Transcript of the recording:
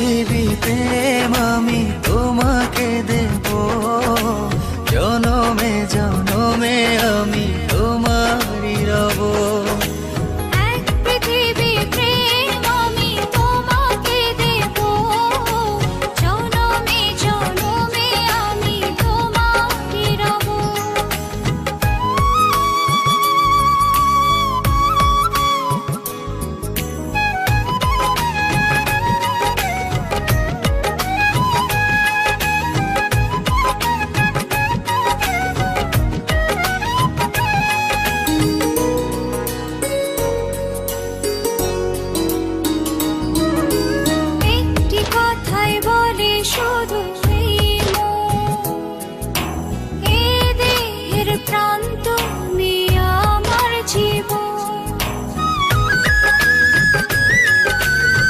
পৃথিবী প্রেম আমি তোমাকে দেব, জনমে জনমে আমি তোমারই রব। এক পৃথিবী প্রেম আমি তোমাকে দেব, জনমে জনমে আমি তোমারই রব। একটি কথাই বলে শুধু এই মন, এ দেহের প্রাণ